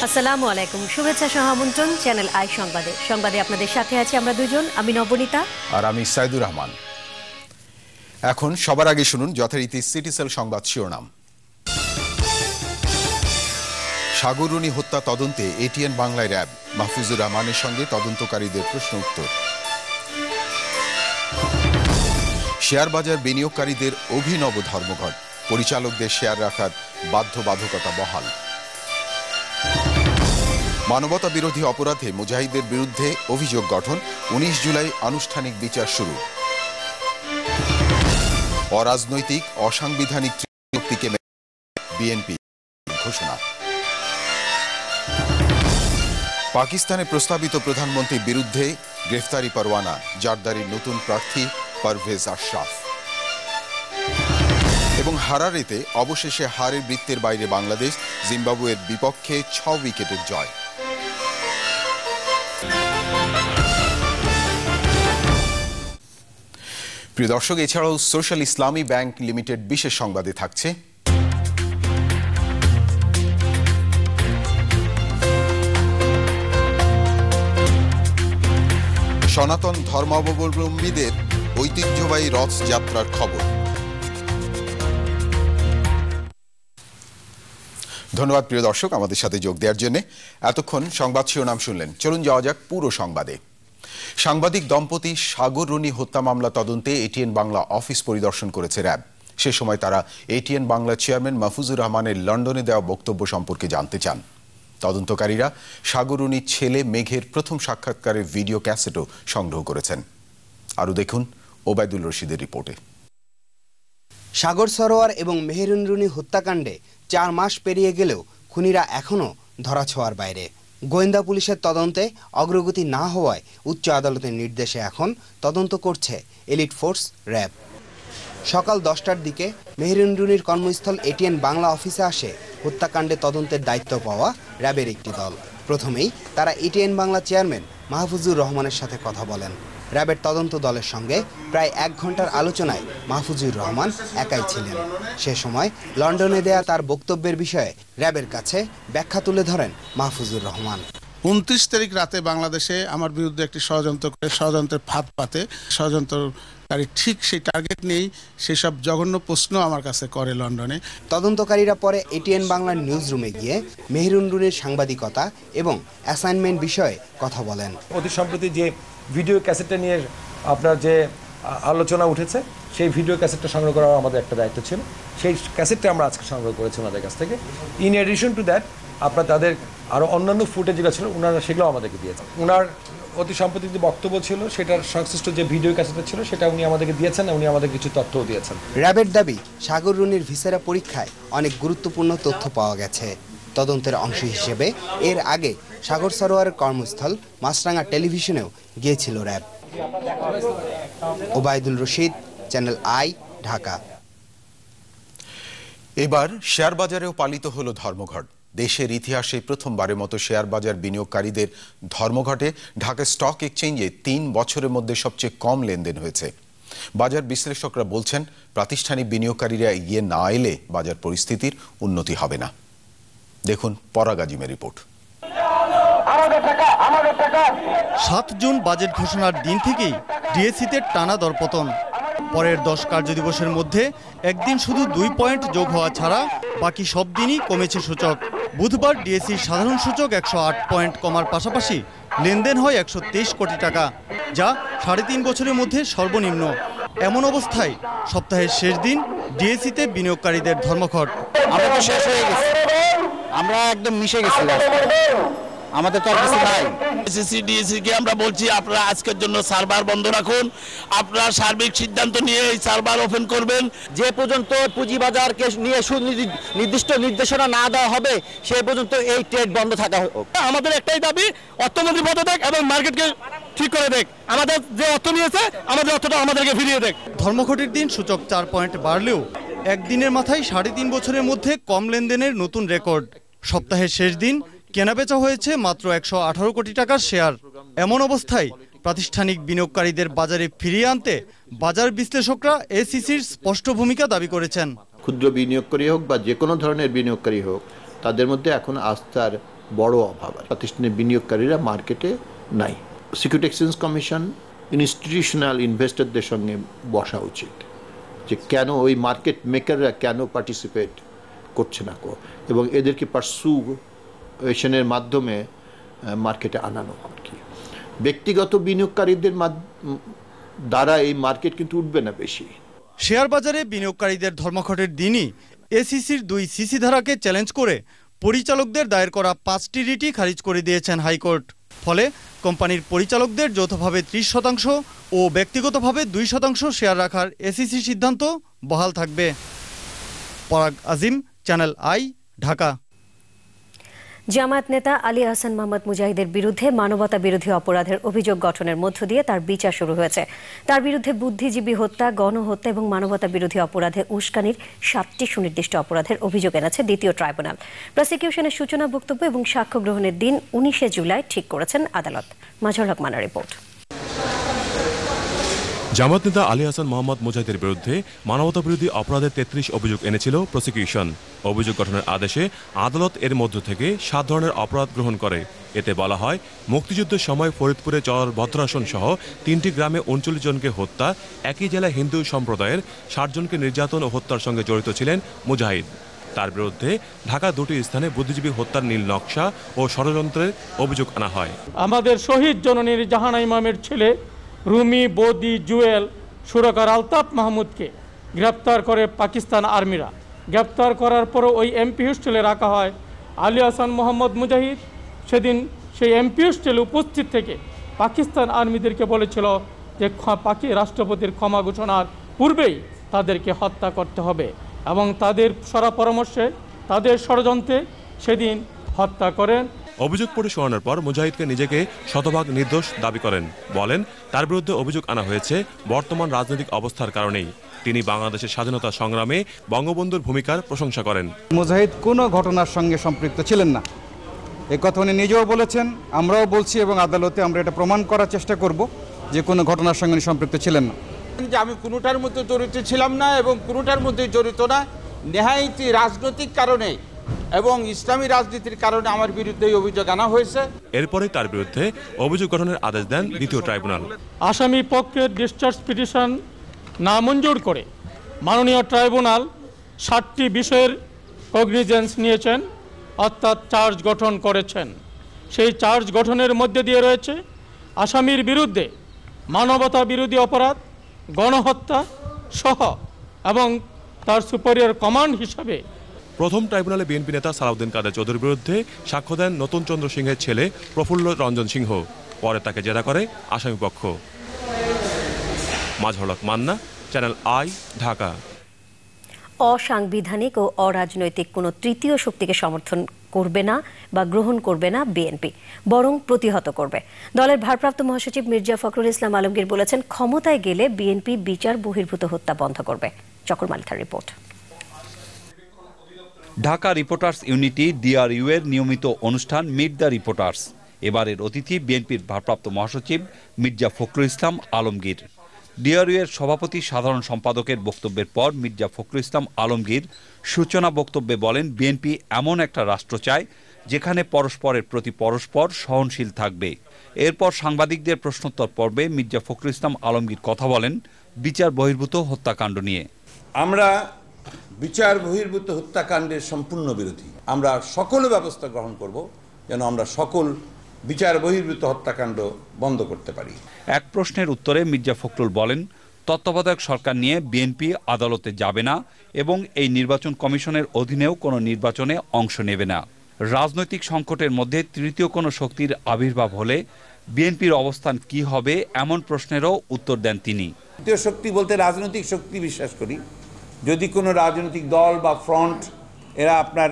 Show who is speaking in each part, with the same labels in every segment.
Speaker 1: আসসালামু আলাইকুম, শুভেচ্ছা সহ আমন্ত্রণ চ্যানেল আই সংবাদে। সংবাদে আপনাদের সাথে আছি আমরা দুজন, আমি নবনীতা
Speaker 2: আর আমি সাইদুর রহমান। এখন সবার আগে শুনুন যথারীতি সিটিসেল সংবাদ শিরোনাম। সাগররুনি হত্যা তদন্তে এটিএন বাংলায় র্যাব, মাহফুজুর রহমানের সঙ্গে তদন্তকারীদের প্রশ্ন উত্তর। শেয়ার বাজার বিনিয়োগকারীদের অভিনব ধর্মঘট, পরিচালকদের শেয়ার রাখার বাধ্যবাধকতা বহাল। মানবতা বিরোধী অপরাধে মুজাহিদের বিরুদ্ধে অভিযোগ গঠন, 19 জুলাই আনুষ্ঠানিক বিচার শুরু। অরাজনৈতিক অসাংবিধানিক ত্রিশক্তিকে বিএনপি ঘোষণা। পাকিস্তানে প্রস্তাবিত প্রধানমন্ত্রীর বিরুদ্ধে গ্রেফতারি পরোয়ানা, জারদারির নতুন প্রার্থী পারভেজ আশরাফ। এবং হারারেতে অবশেষে হারের বৃত্তের বাইরে বাংলাদেশ, জিম্বাবুয়ের বিপক্ষে 6 উইকেটের জয়। প্রিয় দর্শক, এছাড়াও সোশ্যাল ইসলামী ব্যাংক লিমিটেড বিশেষ সংবাদে থাকছে সনাতন ধর্মাবলম্বীদের ঐতিহ্যবাহী রথযাত্রার খবর। ধন্যবাদ প্রিয় দর্শক আমাদের সাথে যোগ দেওয়ার জন্য। এতক্ষণ সংবাদ শিরোনাম শুনলেন, চলুন যাওয়া যাক পুরো সংবাদে। সাংবাদিক দম্পতি সাগররুনি হত্যা মামলা তদন্তে এটিএন বাংলা অফিস পরিদর্শন করেছে র্যাব। সে সময় তারা এটিএন বাংলা চেয়ারম্যান মাহফুজুর রহমানের লন্ডনে দেওয়া বক্তব্য সম্পর্কে জানতে চান। তদন্তকারীরা সাগররুনির ছেলে মেঘের প্রথম সাক্ষাৎকারের ভিডিও ক্যাসেটও সংগ্রহ করেছেন। আরও দেখুন ওবায়দুল রশিদের রিপোর্টে।
Speaker 3: সাগর সরোয়ার এবং মেহেরুন রুনি হত্যাকাণ্ডে 4 মাস পেরিয়ে গেলেও খুনিরা এখনও ধরাছোঁয়ার বাইরে। গোয়েন্দা পুলিশের তদন্তে অগ্রগতি না হওয়ায় উচ্চ আদালতের নির্দেশে এখন তদন্ত করছে এলিট ফোর্স র্যাব। সকাল 10টার দিকে মেহেরুন রুনির কর্মস্থল এটিএন বাংলা অফিসে আসে হত্যাকাণ্ডে তদন্তের দায়িত্ব পাওয়া র্যাবের একটি দল। প্রথমেই তারা এটিএন বাংলা চেয়ারম্যান মাহফুজুর রহমানের সাথে কথা বলেন। র্যাবের তদন্ত দলের সঙ্গে প্রায় 1 ঘন্টার আলোচনায় মাহফুজুর রহমান একাই ছিলেন। সে সময় লন্ডনে দেয়া তার বক্তব্যের বিষয়ে র্যাবের কাছে ব্যাখ্যা তুলে ধরেন মাহফুজুর রহমান।
Speaker 4: 29 তারিখ রাতে বাংলাদেশে আমার বিরুদ্ধে একটি ষড়যন্ত্রের ফাঁদ পাতে, ষড়যন্ত্রকারী ঠিক সেই টার্গেট নেই, সেসব জঘন্য প্রশ্ন আমার কাছে করে লন্ডনে।
Speaker 3: তদন্তকারীরা পরে এটিএন বাংলার নিউজ রুমে গিয়ে মেহেরুন রুনির সাংবাদিকতা এবং অ্যাসাইনমেন্ট বিষয়ে কথা বলেন।
Speaker 5: অতি সম্প্রতি যে ভিডিও ক্যাসেটটা নিয়ে আপনার যে আলোচনা উঠেছে, সেই ভিডিও ক্যাসেটটা সংগ্রহ করা আমাদের একটা দায়িত্ব ছিল। সেই ক্যাসেটটা আমরা আজকে সংগ্রহ করেছি ওনাদের কাছ থেকে। ইন এডিশন টু দ্যাট আপনার তাদের আরও অন্যান্য ফুটেজ যেগুলো ছিল ওনারা সেগুলো আমাদেরকে দিয়েছেন। ওনার অতি সম্প্রতি যে বক্তব্য ছিল সেটার সংশ্লিষ্ট যে ভিডিও ক্যাসেটটা ছিল সেটা উনি আমাদেরকে দিয়েছেন, উনি আমাদের কিছু তথ্যও দিয়েছেন।
Speaker 3: র্যাবের দাবি, সাগররুনির ভিসেরা পরীক্ষায় অনেক গুরুত্বপূর্ণ তথ্য পাওয়া গেছে। তদন্তের অংশ হিসেবে এর আগে সাগর সরোয়ারের কর্মস্থল মাছরাঙা টেলিভিশনেও গিয়েছিল RAB. Obaidul Rashid, channel I, Dhaka.
Speaker 2: এবার শেয়ার বাজারেও পালিত হলো ধর্মঘট। দেশের ইতিহাসে প্রথমবারের মতো শেয়ার বাজার বিনিয়োগকারীদের ধর্মঘটে ঢাকা স্টক এক্সচেঞ্জে 3 বছরের মধ্যে সবচেয়ে কম লেনদেন হয়েছে। বাজার বিশ্লেষকরা বলছেন, প্রাতিষ্ঠানিক বিনিয়োগকারীরা এগিয়ে না এলে বাজার পরিস্থিতির উন্নতি হবে না। দেখুন পরাগ আজিমের রিপোর্ট।
Speaker 6: 7 জুন বাজেট ঘোষণার দিন থেকেই ডিএসইতে টানা দরপতন। পরের 10 কার্যদিবসের মধ্যে একদিন শুধু 2 পয়েন্ট যোগ হওয়া ছাড়া বাকি সব দিনই কমেছে সূচক। বুধবার ডিএসইর সাধারণ সূচক 108 পয়েন্ট কমার পাশাপাশি লেনদেন হয় 123 কোটি টাকা, যা 3.5 বছরের মধ্যে সর্বনিম্ন। এমন অবস্থায় সপ্তাহের শেষ দিন ডিএসইতে বিনিয়োগকারীদের ধর্মঘট।
Speaker 7: আমরা তো শেষ হয়ে গেছি, আমরা একদম মিশে গেছিলাম, আমাদের তো আর কিছু নাই।
Speaker 8: ডিএসসিকে আমরা বলছি, আপনারা আজকের জন্য সার্ভার বন্ধ রাখুন, আপনারা সার্বিক সিদ্ধান্ত নিয়ে এই সার্ভার ওপেন করবেন।
Speaker 7: যে পর্যন্ত পুঁজিবাজারকে নিয়ে নির্দিষ্ট নির্দেশনা না দেওয়া হবে সেই পর্যন্ত এই ট্রেড বন্ধ থাকা হোক।
Speaker 8: আমাদের একটাই দাবি, অর্থমন্ত্রী পদত্যাগ এবং মার্কেটকে ঠিক করে দেখ। আমাদের যে অর্থ নিয়েছে আমাদের অর্থটা আমাদেরকে ফিরিয়ে দেখ।
Speaker 6: ধর্মঘটের দিন সূচক 4 পয়েন্ট বাড়লেও একদিনের মাথায় 3.5 বছরের মধ্যে কম লেনদেনের নতুন রেকর্ড। সপ্তাহের শেষ দিন কেনাবেচা হয়েছে মাত্র 118 কোটি টাকার শেয়ার। এমন অবস্থায় প্রাতিষ্ঠানিক বিনিয়োগকারীদের বাজারে ফিরিয়ে আনতে বাজার বিশ্লেষকরা এসিসির স্পষ্ট ভূমিকা দাবি করেছেন।
Speaker 9: ক্ষুদ্র বিনিয়োগকারী হোক বা যে কোনো ধরনের বিনিয়োগকারী হোক, তাদের মধ্যে এখন আস্থার বড় অভাব। প্রাতিষ্ঠানিক বিনিয়োগকারীরা মার্কেটে নাই। সিকিউরিটি এক্সচেঞ্জ কমিশন ইনস্টিটিউশনাল ইনভেস্টরদের সঙ্গে বসা উচিত যে কেন ওই মার্কেট মেকাররা কেন পার্টিসিপেট করছে না এবং এদেরকে পারসুয়েশনের মাধ্যমে মার্কেটে আনানো আর কি। ব্যক্তিগত বিনিয়োগকারীদের দ্বারা এই মার্কেট কিন্তু উঠবে না বেশি।
Speaker 6: শেয়ার বাজারে বিনিয়োগকারীদের ধর্মঘটের দিনই এসিসির 2 সিসি ধারাকে চ্যালেঞ্জ করে পরিচালকদের দায়ের করা 5টি রিটই খারিজ করে দিয়েছেন হাইকোর্ট। ফলে কোম্পানির পরিচালকদের যৌথভাবে 30% ও ব্যক্তিগতভাবে 2% শেয়ার রাখার এসিসির সিদ্ধান্ত বহাল থাকবে। পরাগ আজিম, চ্যানেল আই, ঢাকা।
Speaker 1: জামায়াত নেতা আলী আহসান মোহাম্মদ মুজাহিদের বিরুদ্ধে মানবতা বিরোধী অপরাধের অভিযোগ গঠনের মধ্য দিয়ে তার বিচার শুরু হয়েছে। তার বিরুদ্ধে বুদ্ধিজীবী হত্যা, গণহত্যা এবং মানবতা বিরোধী অপরাধে উস্কানির 7টি সুনির্দিষ্ট অপরাধের অভিযোগ এনেছে দ্বিতীয় ট্রাইব্যুনাল। প্রসিকিউশনের সূচনা বক্তব্য এবং সাক্ষ্য গ্রহণের দিন 19 জুলাই ঠিক করেছেন আদালত। মাজহার হক মান্নার রিপোর্ট।
Speaker 10: জামায়াত নেতা আলী আহসান মোহাম্মদ মুজাহিদের বিরুদ্ধে মানবতা বিরোধী অপরাধের 33 অভিযোগ এনেছিল প্রসিকিউশন। অভিযোগ গঠনের আদেশে আদালত এর মধ্য থেকে 7 ধরনের অপরাধ গ্রহণ করে। এতে বলা হয়, মুক্তিযুদ্ধের সময় ফরিদপুরে চর ভদ্রাসন সহ 3টি গ্রামে 39 জনকে হত্যা, একই জেলায় হিন্দু সম্প্রদায়ের 60 জনকে নির্যাতন ও হত্যার সঙ্গে জড়িত ছিলেন মুজাহিদ। তার বিরুদ্ধে ঢাকা 2টি স্থানে বুদ্ধিজীবী হত্যার নীল নকশা ও ষড়যন্ত্রের অভিযোগ আনা হয়।
Speaker 11: আমাদের শহীদ জননীর জাহানা ইমামের ছেলে রুমি, বদি, জুয়েল, সুরকার আলতাফ মাহমুদকে গ্রেপ্তার করে পাকিস্তান আর্মিরা। গ্রেপ্তার করার পরও ওই এমপি হোস্টেলে রাখা হয় আলী আহসান মোহাম্মদ মুজাহিদ। সেদিন সেই এমপি হোস্টেলে উপস্থিত থেকে পাকিস্তান আর্মিদেরকে বলেছিল যে রাষ্ট্রপতির ক্ষমা ঘোষণার পূর্বেই তাদেরকে হত্যা করতে হবে এবং তাদের সরা পরামর্শে, তাদের ষড়যন্ত্রে সেদিন হত্যা করেন।
Speaker 10: অভিযোগ পড়ে শোনানোর পর মুজাহিদকে নিজেকে শতভাগ নির্দোষ দাবি করেন। বলেন, তার বিরুদ্ধে অভিযোগ আনা হয়েছে বর্তমান রাজনৈতিক অবস্থার কারণেই। তিনি বাংলাদেশের স্বাধীনতা সংগ্রামে বঙ্গবন্ধুর ভূমিকার প্রশংসা করেন।
Speaker 12: মুজাহিদ কোনো ঘটনার সঙ্গে সম্পৃক্ত ছিলেন না, এ কথা উনি নিজেও বলেছেন, আমরাও বলছি এবং আদালতে আমরা এটা প্রমাণ করার চেষ্টা করব যে কোনো ঘটনার সঙ্গে সম্পৃক্ত ছিলেন না।
Speaker 13: যে আমি কোনোটার মধ্যে জড়িত ছিলাম না এবং কোনোটার মধ্যে জড়িত না, নেহায়েতই রাজনৈতিক কারণে এবং ইসলামী রাজনীতির কারণে আমার বিরুদ্ধে অভিযোগ আনা হয়েছে।
Speaker 10: এরপরে তার বিরুদ্ধে অভিযোগ গঠনের আদেশ দেন দ্বিতীয় ট্রাইব্যুনাল।
Speaker 11: আসামি পক্ষের ডিসচার্জ পিটিশন নামঞ্জুর করে মাননীয় ট্রাইব্যুনাল 7টি বিষয়ের কগনিজেন্স নিয়েছেন, অর্থাৎ চার্জ গঠন করেছেন। সেই চার্জ গঠনের মধ্যে দিয়ে রয়েছে আসামির বিরুদ্ধে মানবতা বিরোধী অপরাধ, গণহত্যা সহ এবং তার সুপিরিয়র কমান্ড হিসাবে।
Speaker 10: প্রথম ট্রাইব্যুনালে বিএনপি নেতা সালাউদ্দিন কাদের চৌধুরীর বিরুদ্ধে সাক্ষ্য দেন নতুন চন্দ্র সিংহের ছেলে প্রফুল্ল রঞ্জন সিংহ। পরে তাকে জেরা করে আসামিপক্ষ। মাজহার হক মান্না, চ্যানেল আই, ঢাকা।
Speaker 1: অসাংবিধানিক ও অরাজনৈতিক কোনো তৃতীয় শক্তিকে সমর্থন করবে না বা গ্রহণ করবে না বিএনপি, বরং প্রতিহত করবে। দলের ভারপ্রাপ্ত মহাসচিব মির্জা ফখরুল ইসলাম আলমগীর বলেছেন, ক্ষমতায় গেলে বিএনপি বিচার বহির্ভূত হত্যা বন্ধ করবে। চকর মালিথার report.
Speaker 14: Dhaka reporters unity DRU এর নিয়মিত অনুষ্ঠান মিট দ্য রিপোর্টার্স। এবারের অতিথি বিএনপির ভারপ্রাপ্ত মহাসচিব মির্জা ফখরুল ইসলাম আলমগীর। ডিআরইউ এর সভাপতি সাধারণ সম্পাদকের বক্তব্যের পর মির্জা ফখরুল ইসলাম আলমগীর সূচনা বক্তব্যে বলেন, বিএনপি এমন একটা রাষ্ট্র চায় যেখানে পরস্পরের প্রতি পরস্পর সহনশীল থাকবে। এরপর সাংবাদিকদের প্রশ্নোত্তর পর্বে মির্জা ফখরুল ইসলাম আলমগীর কথা বলেন বিচার বহির্ভূত হত্যাকাণ্ড নিয়ে।
Speaker 15: আমরা বিচার বহির্ভূত হত্যাকাণ্ডের সম্পূর্ণ বিরোধী। আমরা সকল ব্যবস্থা গ্রহণ করব যেন আমরা সকল বিচার বহির্ভূত হত্যাকাণ্ড বন্ধ করতে পারি।
Speaker 14: এক প্রশ্নের উত্তরে মির্জা ফখরুল বলেন, তত্ত্বাবধায়ক সরকার নিয়ে বিএনপি আদালতে যাবে না এবং এই নির্বাচন কমিশনের অধীনেও কোনো নির্বাচনে অংশ নেবে না। রাজনৈতিক সংকটের মধ্যে তৃতীয় কোনো শক্তির আবির্ভাব হলে বিএনপির অবস্থান কি হবে এমন প্রশ্নেরও উত্তর দেন তিনি।
Speaker 15: তৃতীয় শক্তি বলতে রাজনৈতিক শক্তি বিশ্বাস করি। যদি কোনো রাজনৈতিক দল বা ফ্রন্ট এরা আপনার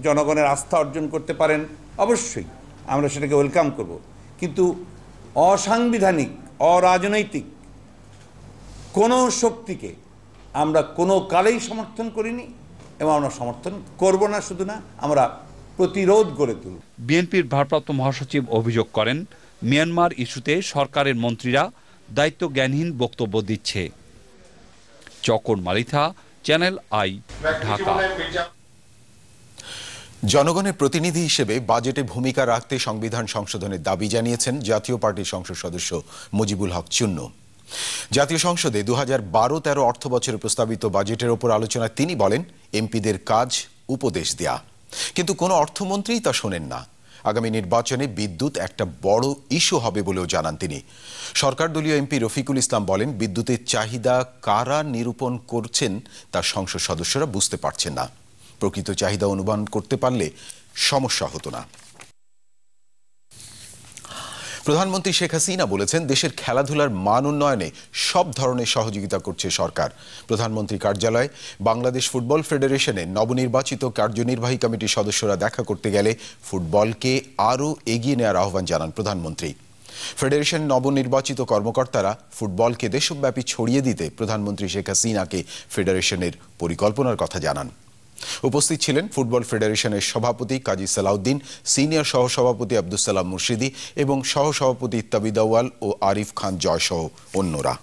Speaker 15: জনগণের আস্থা অর্জন করতে পারেন, অবশ্যই আমরা সেটাকে ওয়েলকাম করব। কিন্তু অসাংবিধানিক, অরাজনৈতিক কোনো শক্তিকে আমরা কোনো কালেই সমর্থন করিনি এবং আমরা সমর্থন করব না। শুধু না, আমরা প্রতিরোধ গড়ে তুলব।
Speaker 14: বিএনপির ভারপ্রাপ্ত মহাসচিব অভিযোগ করেন, মিয়ানমার ইস্যুতে সরকারের মন্ত্রীরা দায়িত্ব জ্ঞানহীন বক্তব্য দিচ্ছে। চকর মালিথা, চ্যানেল আই, ঢাকা।
Speaker 2: জনগণের প্রতিনিধি হিসেবে বাজেটে ভূমিকা রাখতে সংবিধান সংশোধনের দাবি জানিয়েছেন জাতীয় পার্টির সংসদ সদস্য মুজিবুল হক চুন্নু। জাতীয় সংসদে 2012-13 অর্থ বছরে প্রস্তাবিত বাজেটের ওপর আলোচনায় তিনি বলেন, এমপিদের কাজ উপদেশ দেয়া, কিন্তু কোনো অর্থমন্ত্রী তা শোনেন না। আগামী নির্বাচনে বিদ্যুৎ একটা বড় ইস্যু হবে বলেও জানান তিনি। সরকার দলীয় এমপি রফিকুল ইসলাম বলেন, বিদ্যুতের চাহিদা কারা নিরূপণ করছেন তা সংসদ সদস্যরা বুঝতে পারছেন না। প্রকৃত চাহিদা অনুমান করতে পারলে সমস্যা হতো না। প্রধানমন্ত্রী শেখ হাসিনা বলেছেন, দেশের খেলাধুলার মান উন্নয়নে সব ধরনের সহযোগিতা করছে সরকার। প্রধানমন্ত্রী কার্যালয়ে বাংলাদেশ ফুটবল ফেডারেশনের নবনির্বাচিত কার্যনির্বাহী কমিটির সদস্যরা দেখা করতে গেলে ফুটবলকে আরও এগিয়ে নেওয়ার আহ্বান জানান প্রধানমন্ত্রী। ফেডারেশন নবনির্বাচিত কর্মকর্তারা ফুটবলকে দেশব্যাপী ছড়িয়ে দিতে প্রধানমন্ত্রী শেখ হাসিনাকে ফেডারেশনের পরিকল্পনার কথা জানান। উপস্থিত ছিলেন ফুটবল ফেডারেশনের সভাপতি কাজী সালাউদ্দিন, সিনিয়র সহসভাপতি আব্দুস সালাম মুর্শিদি এবং সহসভাপতি ইত্তাবিদ আউয়াল ও আরিফ খান জয় সহ অন্যরা।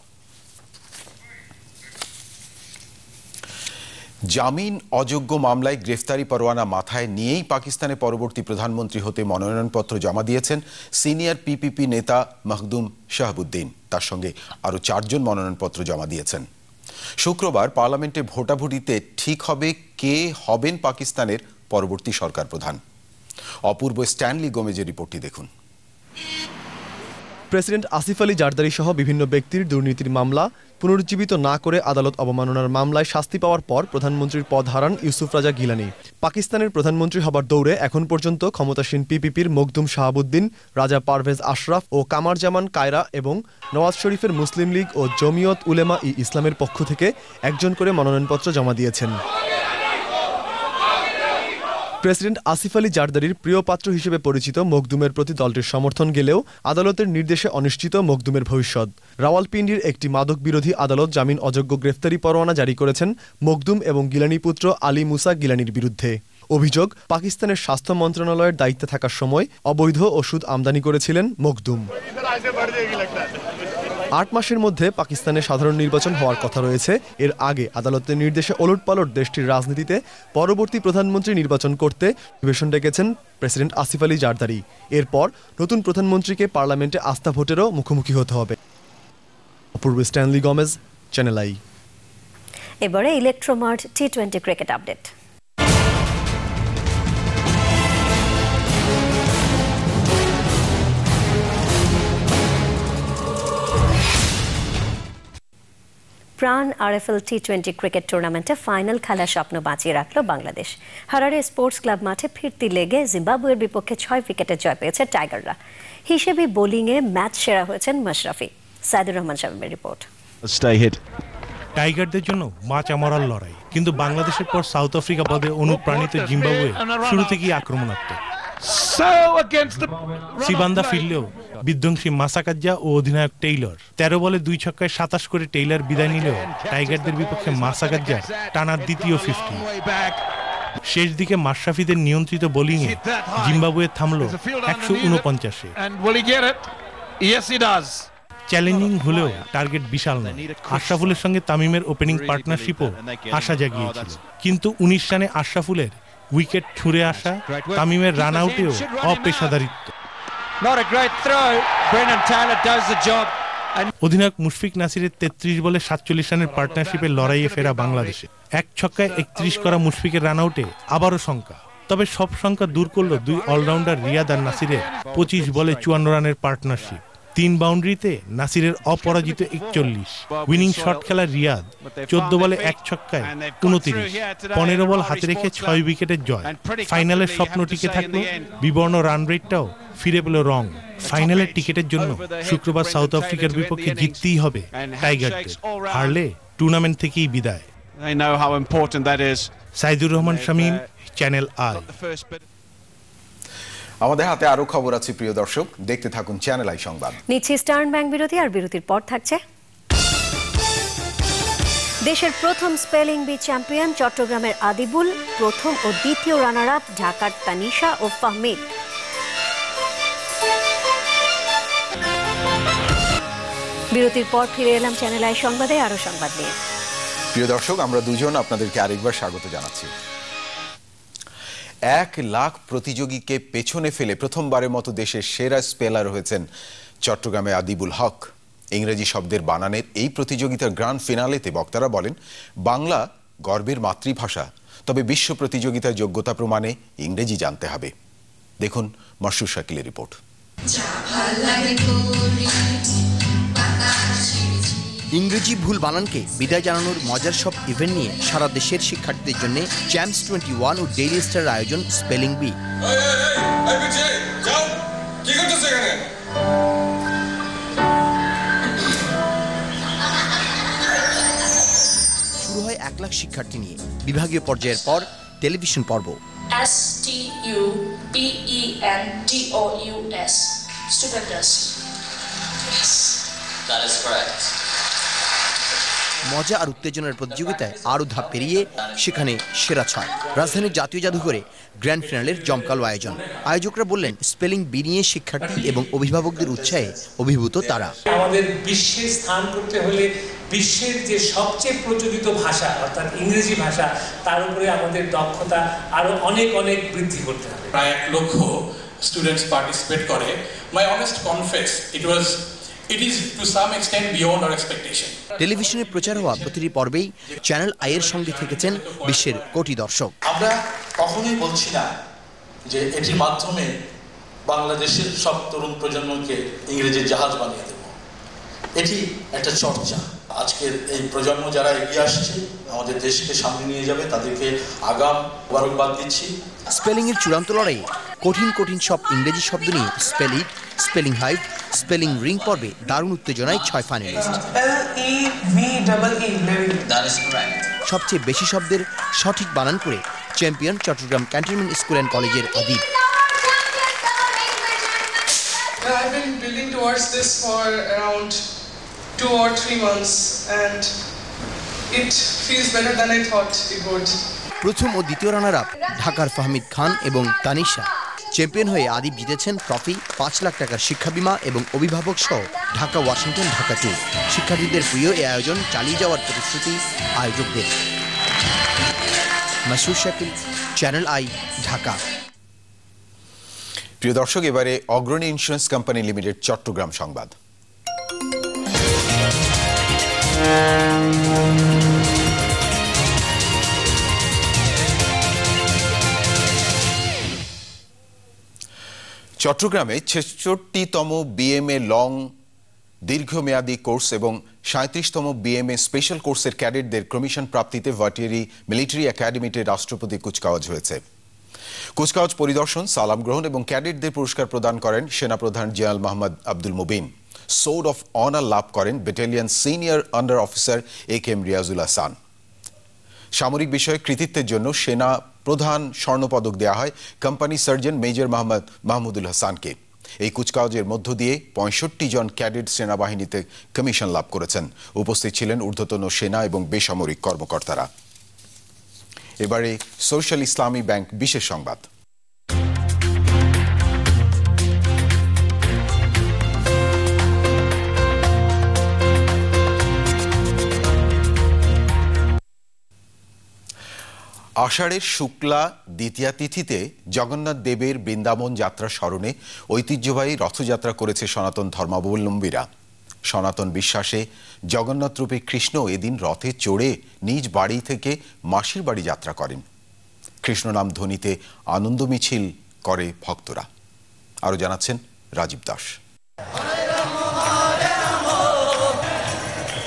Speaker 2: জামিন অযোগ্য মামলায় গ্রেফতারি পরোয়ানা মাথায় নিয়েই পাকিস্তানের পরবর্তী প্রধানমন্ত্রী হতে মনোনয়নপত্র জমা দিয়েছেন সিনিয়র পিপিপি নেতা মাহদুম শাহাবুদ্দিন। তার সঙ্গে আরও 4 জন মনোনয়নপত্র জমা দিয়েছেন। শুক্রবার পার্লামেন্টে ভোটাভুটিতে ঠিক হবে কে হবেন পাকিস্তানের পরবর্তী সরকার প্রধান। অপূর্ব স্ট্যানলি গোমেজের রিপোর্টটি দেখুন।
Speaker 16: প্রেসিডেন্ট আসিফ আলী জারদারি সহ বিভিন্ন ব্যক্তির দুর্নীতির মামলা পুনরুজ্জীবিত না করে আদালত অবমাননার মামলায় শাস্তি পাওয়ার পর প্রধানমন্ত্রীর পদ হারান ইউসুফ রাজা গিলানি। পাকিস্তানের প্রধানমন্ত্রী হবার দৌড়ে এখন পর্যন্ত ক্ষমতাসীন পিপিপির মখদুম শাহাবুদ্দিন, রাজা পারভেজ আশরাফ ও কামার জামান কায়রা এবং নওয়াজ শরীফের মুসলিম লীগ ও জমিয়ত উলেমা ই ইসলামের পক্ষ থেকে একজন করে মনোনয়নপত্র জমা দিয়েছেন। প্রেসিডেন্ট আসিফ আলী জারদারির প্রিয় পাত্র হিসেবে পরিচিত মখদুমের প্রতি দলটির সমর্থন গেলেও আদালতের নির্দেশে অনিশ্চিত মখদুমের ভবিষ্যৎ। রাওয়ালপিন্ডির একটি মাদক বিরোধী আদালত জামিন অযোগ্য গ্রেফতারি পরোয়ানা জারি করেছেন মখদুম এবং গিলানি পুত্র আলী মুসা গিলানির বিরুদ্ধে। অভিযোগ, পাকিস্তানের স্বাস্থ্য মন্ত্রণালয়ের দায়িত্বে থাকার সময় অবৈধ ওষুধ আমদানি করেছিলেন মখদুম। 8 মাসের মধ্যে পাকিস্তানের সাধারণ নির্বাচন হওয়ার কথা রয়েছে। এর আগে আদালতের নির্দেশে ওলটপালট দেশটির রাজনীতিতে পরবর্তী প্রধানমন্ত্রী নির্বাচন করতে অধিবেশন ডেকেছেন প্রেসিডেন্ট আসিফ আলী জারদারি। এরপর নতুন প্রধানমন্ত্রীকে পার্লামেন্টে আস্থা ভোটেরও মুখোমুখি হতে হবে। অপূর্ব স্ট্যানলি গমেজ, চ্যানেল আই।
Speaker 1: এবারে ইলেকট্রোমার্ট টি20 ক্রিকেট আপডেট। প্রাণ আরএফএল টি20 ক্রিকেট টুর্নামেন্টে ফাইনাল খেলার স্বপ্ন বাঁচিয়ে রাখল বাংলাদেশ। হারারে স্পোর্টস ক্লাব মাঠে ফিরতি লেগে জিম্বাবুয়ের বিপক্ষে 6 উইকেটে জয় পেয়েছে টাইগাররা। হিসেবে বোলিংয়ে ম্যাচ সেরা হয়েছেন মাশরাফি। সাইদুর রহমান শামীমের রিপোর্ট।
Speaker 17: টাইগারদের জন্য মাচা মরার লড়াই, কিন্তু বাংলাদেশের পর সাউথ আফ্রিকা পদে অনুপ্রাণিত জিম্বাবুয়ে শুরু থেকেই আক্রমণাত্মক। সিবান্দা ফিরলেও বিধ্বংসী মাসাকাজ্জা ও অধিনায়ক টেইলর 13 বলে 2 ছক্কায় 27 করে টেইলর বিদায় নিলেও টাইগারদের বিপক্ষে মাসাকাজ্জার টানার দ্বিতীয় 50। শেষ দিকে মাশরাফিদের নিয়ন্ত্রিত বোলিংয়ে জিম্বাবুয়ে থামল 149-এ। চ্যালেঞ্জিং হলেও টার্গেট বিশাল নয়। আশরাফুলের সঙ্গে তামিমের ওপেনিং পার্টনারশিপও আশা জাগিয়েছিল, কিন্তু 19 রানে আশরাফুলের উইকেট ছুঁড়ে আসা, তামিমের রান আউটেও অপেশাদারিত্ব। অধিনায়ক মুশফিক নাসিরের 33 বলে 47 রানের পার্টনারশিপের লড়াইয়ে ফেরা বাংলাদেশে 1 ছক্কায় 31 করা মুশফিকের রান আউটে আবারও শঙ্কা। তবে সব শঙ্কা দূর করল 2 অলরাউন্ডার রিয়াদ আর নাসিরের 25 বলে 54 রানের পার্টনারশিপ। 3 বাউন্ডারিতে নাসিরের অপরাজিত 41। উইনিং শট খেলা রিয়াদ 14 বলে 1 ছক্কায় 29। 15 বল হাতে রেখে 6 উইকেটের জয়। ফাইনালের স্বপ্ন টিকে থাকলো, বিবর্ণ রান রেটটাও ফিরে পেল রং। ফাইনালের টিকেটের জন্য শুক্রবার সাউথ আফ্রিকার বিপক্ষে জিততেই হবে টাইগারদের, হারলে টুর্নামেন্ট থেকেই বিদায়। Saidur Rahman Shamim, channel I.
Speaker 2: আমাদের হাতে আরো খবর আছে প্রিয় দর্শক, দেখতে থাকুন চ্যানেল আই সংবাদ।
Speaker 1: নিচ্ছি স্টার্ন ব্যাংক বিরতি, আর বিরতির পর থাকছে দেশের প্রথম স্পেলিং বি চ্যাম্পিয়ন চট্টগ্রামের আদিবুল, প্রথম ও দ্বিতীয় রানার আপ ঢাকার তানিশা ও ফাহমিদ। বিরতির পর ফিরে এলাম চ্যানেল আই সংবাদে আরো সংবাদ নিয়ে।
Speaker 2: প্রিয় দর্শক, আমরা দুজন আপনাদেরকে আরেকবার স্বাগত জানাচ্ছি। 1 লাখ প্রতিযোগীকে পেছনে ফেলে প্রথমবারের মতো দেশের সেরা স্পেলার হয়েছেন চট্টগ্রামে আদিবুল হক। ইংরেজি শব্দের বানানের এই প্রতিযোগিতার গ্র্যান্ড ফিনালেতে বক্তারা বলেন, বাংলা গর্বের মাতৃভাষা, তবে বিশ্ব প্রতিযোগিতার যোগ্যতা প্রমাণে ইংরেজি জানতে হবে। দেখুন মাসুর শাকিলের রিপোর্ট।
Speaker 18: ইংরেজি ভুল বানানকে বিদায় জানানোর মজার সব ইভেন্ট নিয়ে সারা দেশের শিক্ষার্থীদের জন্য চ্যাম্পস 21 ও ডেইলি স্টার আয়োজন স্পেলিং বি। শুরু হয় 1 লাখ শিক্ষার্থী নিয়ে। বিভাগীয় পর্যায়ের পর টেলিভিশন পর্ব।
Speaker 19: STUPENDOUS Stupendous. Yes, that is correct.
Speaker 18: মজা আর উত্তেজনার প্রতিযোগিতায় আরও ধাপ পেরিয়ে সেখানে সেরা 6। রাজধানীর জাতীয় জাদুঘরে গ্র্যান্ড ফিনালের জমকালো আয়োজন। আয়োজকরা বললেন, স্পেলিং বি নিয়ে শিক্ষার্থী এবং অভিভাবকদের উৎসাহে অভিভূত তারা।
Speaker 20: আমাদের বিশ্বে স্থান করতে হলে বিশ্বের যে সবচেয়ে প্রচলিত ভাষা অর্থাৎ ইংরেজি ভাষা, তার উপরে আমাদের দক্ষতা আরো অনেক অনেক বৃদ্ধি করতে হবে।
Speaker 21: প্রায় 1 লক্ষ স্টুডেন্টস পার্টিসিপেট করে। My honest confess It is to some extent beyond our expectation.
Speaker 18: টেলিভিশনে প্রচার হওয়া প্রতিটি পর্বেই চ্যানেল আই এর সঙ্গে থেকেছেন বিশ্বের কোটি দর্শক।
Speaker 21: আমরা কখনোই বলছি না যে এটির মাধ্যমে বাংলাদেশের সব তরুণ প্রজন্মকে ইংরেজির জাহাজ বানিয়ে দেব। এটি একটা চর্চা। আজকের এই প্রজন্ম যারা এগিয়ে আসছে, আমাদের দেশকে সামনে নিয়ে যাবে, তাদেরকে আগাম মোবারকবাদ দিচ্ছি।
Speaker 18: স্পেলিং এর চূড়ান্ত লড়াইয়ে কঠিন কঠিন সব ইংরেজি শব্দ নিয়ে spelling, spelling hive, spelling ring পর্বে দারুণ উত্তেজনায় 6 ফাইনালিস্ট। সবচেয়ে বেশি শব্দের সঠিক বানান করে champion Chittagong cantonment school and কলেজের Adib.
Speaker 22: I've been building towards this for around 2 or 3 months and it feels better than I thought it would.
Speaker 18: প্রথম ও দ্বিতীয় রানার আপ ঢাকার ফাহমিদ খান এবং তানিশা। চ্যাম্পিয়ন হয়ে আদিব জিতেছেন ট্রফি, 5 লাখ টাকার শিক্ষা বীমা এবং অভিভাবক সহ ঢাকা ওয়াশিংটন ঢাকা ট্যুর। শিক্ষার্থীদের প্রিয় এই আয়োজন চালিয়ে যাওয়ার প্রতিশ্রুতি আয়োজকদের। মাসুর শাকিল, চ্যানেল আই, ঢাকা।
Speaker 2: প্রিয় দর্শক, এবারে অগ্রণী ইন্স্যুরেন্স কোম্পানি লিমিটেড চট্টগ্রাম সংবাদ। চট্টগ্রামে ৬৬তম বিএমএ লং দীর্ঘমেয়াদী কোর্স এবং ৩৭তম বিএমএ স্পেশাল কোর্সের ক্যাডেটদের কমিশন প্রাপ্তিতে ভাটিয়ারি মিলিটারি একাডেমিতে রাষ্ট্রপতি কুচকাওয়াজ হয়েছে। কুচকাওয়াজ পরিদর্শন, সালাম গ্রহণ এবং ক্যাডেটদের পুরস্কার প্রদান করেন সেনাপ্রধান general Mohammad Abdul Mubin. Sword of honour লাভ করেন battalion senior under officer AK Riazul Hasan. সামরিক বিষয়ে কৃতিত্বের জন্য সেনা প্রধান স্বর্ণপদক দেওয়া হয় company surgeon major Mohammad Mahmudul হাসানকে। এই কুচকাওয়াজের মধ্য দিয়ে ৬৫ জন ক্যাডেট সেনাবাহিনীতে কমিশন লাভ করেছেন। উপস্থিত ছিলেন ঊর্ধ্বতন সেনা এবং বেসামরিক কর্মকর্তারা। এবারে সোশ্যাল ইসলামী ব্যাংক বিশেষ সংবাদ। আষাঢ়ের শুক্লা দ্বিতীয়া তিথিতে জগন্নাথ দেবের বৃন্দাবন যাত্রা স্মরণে ঐতিহ্যবাহী রথযাত্রা করেছে সনাতন ধর্মাবলম্বীরা। সনাতন বিশ্বাসে জগন্নাথ রূপে কৃষ্ণ এদিন রথে চড়ে নিজ বাড়ি থেকে মাসির বাড়ি যাত্রা করেন। কৃষ্ণ নাম ধ্বনিতে আনন্দ মিছিল করে ভক্তরা। আরো জানাচ্ছেন রাজীব দাস।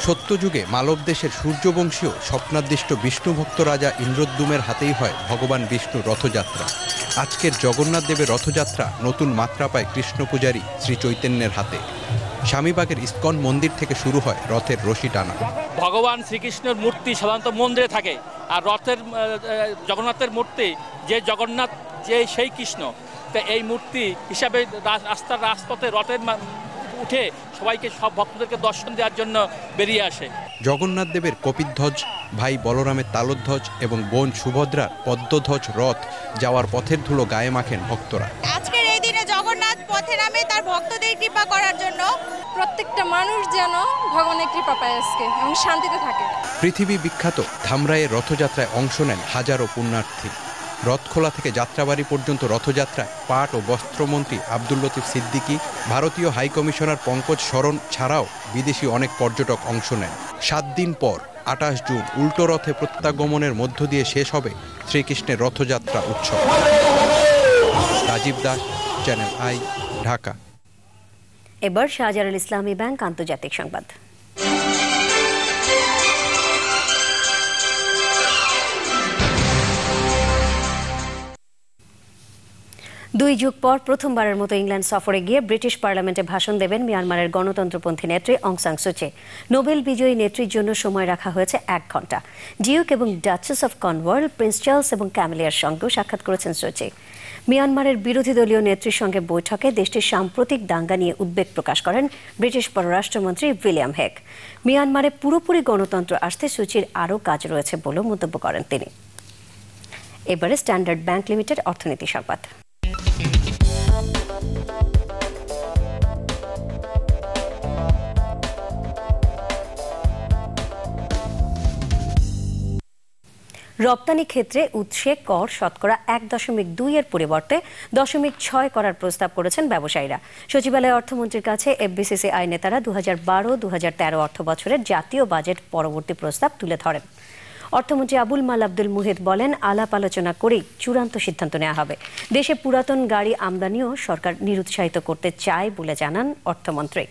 Speaker 23: সত্যযুগে মালব দেশের সূর্যবংশীয় স্বপ্নাদিষ্ট বিষ্ণুভক্ত রাজা ইন্দ্রদ্যুমের হাতেই হয় ভগবান বিষ্ণুর রথযাত্রা। আজকের জগন্নাথ দেবের রথযাত্রা নতুন মাত্রা পায় কৃষ্ণ পূজারী শ্রী চৈতন্যের হাতে। স্বামীবাগের ইস্কন মন্দির থেকে শুরু হয় রথের রশি টানা।
Speaker 24: ভগবান শ্রীকৃষ্ণের মূর্তি সাধারণত মন্দিরে থাকে, আর রথের জগন্নাথের মূর্তি যে জগন্নাথ যে সেই কৃষ্ণ, তা এই মূর্তি হিসাবে রাস্তার রাজপথে রথের উঠে সবাইকে সব ভক্তদেরকে দর্শন দেওয়ার জন্য বেরিয়ে আসে।
Speaker 23: জগন্নাথ দেবের কপিধ্বজ, ভাই বলরামের তালধ্বজ এবং বোন সুভদ্রার পদ্মধ্বজ রথ যাওয়ার পথের ধুলো গায়ে মাখেন ভক্তরা।
Speaker 25: আজকের এই দিনে জগন্নাথ পথে নামে তার ভক্তদের কৃপা করার জন্য।
Speaker 26: প্রত্যেকটা মানুষ যেন ভগবানের কৃপা পায় আজকে এবং শান্তিতে থাকে।
Speaker 23: পৃথিবী বিখ্যাত ধামরাইয়ের রথযাত্রায় অংশ নেন হাজারো পুণ্যার্থী। রথখোলা থেকে যাত্রাবাড়ি পর্যন্ত রথযাত্রায় পাট ও বস্ত্রমন্ত্রী আব্দুল লতিফ সিদ্দিকী, ভারতীয় হাইকমিশনার পঙ্কজ শরণ ছাড়াও বিদেশি অনেক পর্যটক অংশ নেন। 7 দিন পর 28 জুন উল্টো রথে প্রত্যাগমনের মধ্য দিয়ে শেষ হবে শ্রীকৃষ্ণের রথযাত্রা উৎসব। Rajib Das, channel I, Dhaka.
Speaker 1: এবার শাহজালাল ইসলামী ব্যাংক আন্তর্জাতিক সংবাদ। 2 যুগ পর প্রথমবারের মতো ইংল্যান্ড সফরে গিয়ে ব্রিটিশ পার্লামেন্টে ভাষণ দেবেন মিয়ানমারের গণতন্ত্রপন্থী নেত্রী অং সান সুচি। নোবেল বিজয়ী নেত্রীর জন্য সময় রাখা হয়েছে 1 ঘন্টা। ডিউক এবং duchess of Cornwall, Prince Charles এবং ক্যামিলিয়ার সঙ্গেও সাক্ষাৎ করেছেন সুচি। মিয়ানমারের বিরোধী দলীয় নেত্রীর সঙ্গে বৈঠকে দেশটির সাম্প্রতিক দাঙ্গা নিয়ে উদ্বেগ প্রকাশ করেন ব্রিটিশ পররাষ্ট্রমন্ত্রী উইলিয়াম হেগ। মিয়ানমারে পুরোপুরি গণতন্ত্র আসতে সুচির আরও কাজ রয়েছে বলেও মন্তব্য করেন তিনি। এবারে স্ট্যান্ডার্ড ব্যাংক লিমিটেড অর্থনীতি সংবাদ। রপ্তানি ক্ষেত্রে উৎসে কর শতকরা 1.2 এর পরিবর্তে 0.6 করার প্রস্তাব করেছেন ব্যবসায়ীরা। সচিবালয়ে অর্থমন্ত্রীর কাছে এফবিসিসিআই নেতারা 2012-2013 অর্থ বছরের জাতীয় বাজেট পরবর্তী প্রস্তাব তুলে ধরেন। অর্থমন্ত্রী আবুল মাল আব্দুল মুহিত বলেন, আলাপ আলোচনা করেই চূড়ান্ত সিদ্ধান্ত নেওয়া হবে। দেশে পুরাতন গাড়ি আমদানিও সরকার নিরুৎসাহিত করতে চায় বলে জানান অর্থমন্ত্রী।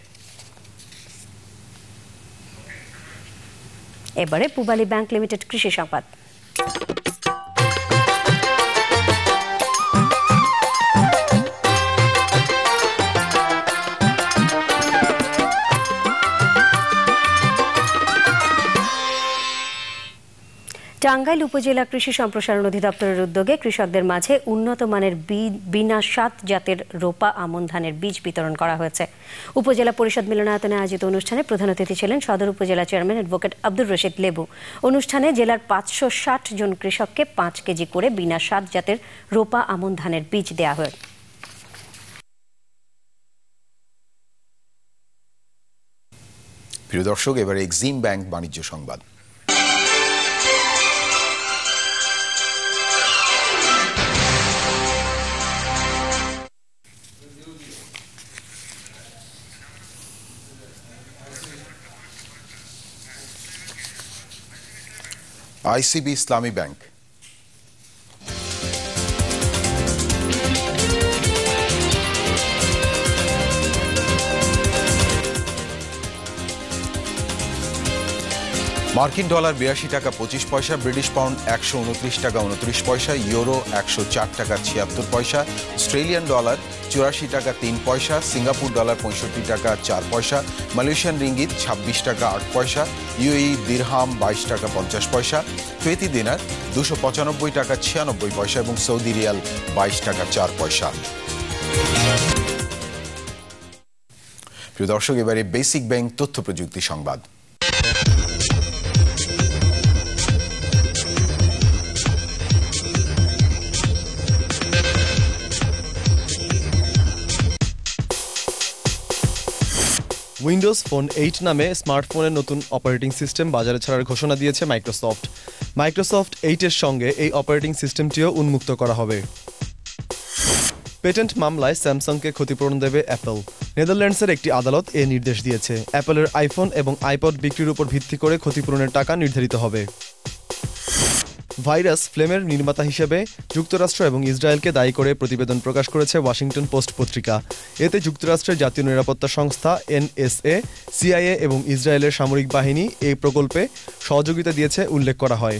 Speaker 1: এবারে পূবালী ব্যাংক লিমিটেড কৃষি সংবাদ। টাঙ্গাইল উপজেলা কৃষি সম্প্রসারণ অধিদপ্তরের উদ্যোগে কৃষকদের মাঝে উন্নত মানের বিনা সাত জাতের রোপা আমন ধানের বীজ বিতরণ করা হয়েছে। উপজেলা পরিষদ মিলনায়তনে আয়োজিত অনুষ্ঠানে প্রধান অতিথি ছিলেন সদর উপজেলা চেয়ারম্যান অ্যাডভোকেট আব্দুর রশিদ লেবু। অনুষ্ঠানে জেলার 560 জন কৃষককে 5 কেজি করে বিনা সাত জাতের রোপা আমন ধানের বীজ দেওয়া হয়।
Speaker 2: প্রিয় দর্শক, এবারে এক্সিম ব্যাংক বাণিজ্য সংবাদ। আইসিবি ইসলামী ব্যাংক। মার্কিন ডলার 82 টাকা 25 পয়সা, ব্রিটিশ পাউন্ড 129 টাকা 29 পয়সা, ইউরো 104 টাকা 76 পয়সা, অস্ট্রেলিয়ান ডলার 84 টাকা 3 পয়সা, সিঙ্গাপুর ডলার 65 টাকা 4 পয়সা, মালয়েশিয়ান রিঙ্গিত 26 টাকা 8 পয়সা, ইউএই দিরহাম 22 টাকা 50 পয়সা, কুয়েতি দিনার 295 টাকা 96 পয়সা এবং সৌদি রিয়াল 22 টাকা 4 পয়সা। প্রিয় দর্শক, এবারে বেসিক ব্যাংক তথ্য প্রযুক্তি সংবাদ।
Speaker 16: উইন্ডোজ ফোন 8 নামে স্মার্টফোনের নতুন অপারেটিং সিস্টেম বাজারে ছাড়ার ঘোষণা দিয়েছে মাইক্রোসফট। মাইক্রোসফট 8-এর সঙ্গে এই অপারেটিং সিস্টেমটিও উন্মুক্ত করা হবে। পেটেন্ট মামলায় স্যামসাংকে ক্ষতিপূরণ দেবে অ্যাপল। নেদারল্যান্ডসের একটি আদালত এ নির্দেশ দিয়েছে। অ্যাপলের আইফোন এবং আইপড বিক্রির উপর ভিত্তি করে ক্ষতিপূরণের টাকা নির্ধারিত হবে। ভাইরাস ফ্লেমের নির্মাতা হিসেবে যুক্তরাষ্ট্র এবং ইসরায়েলকে দায়ী করে প্রতিবেদন প্রকাশ করেছে ওয়াশিংটন পোস্ট পত্রিকা। এতে যুক্তরাষ্ট্রের জাতীয় নিরাপত্তা সংস্থা এনএসএ, সিআইএ এবং ইসরায়েলের সামরিক বাহিনী এই প্রকল্পে সহযোগিতা দিয়েছে উল্লেখ করা হয়।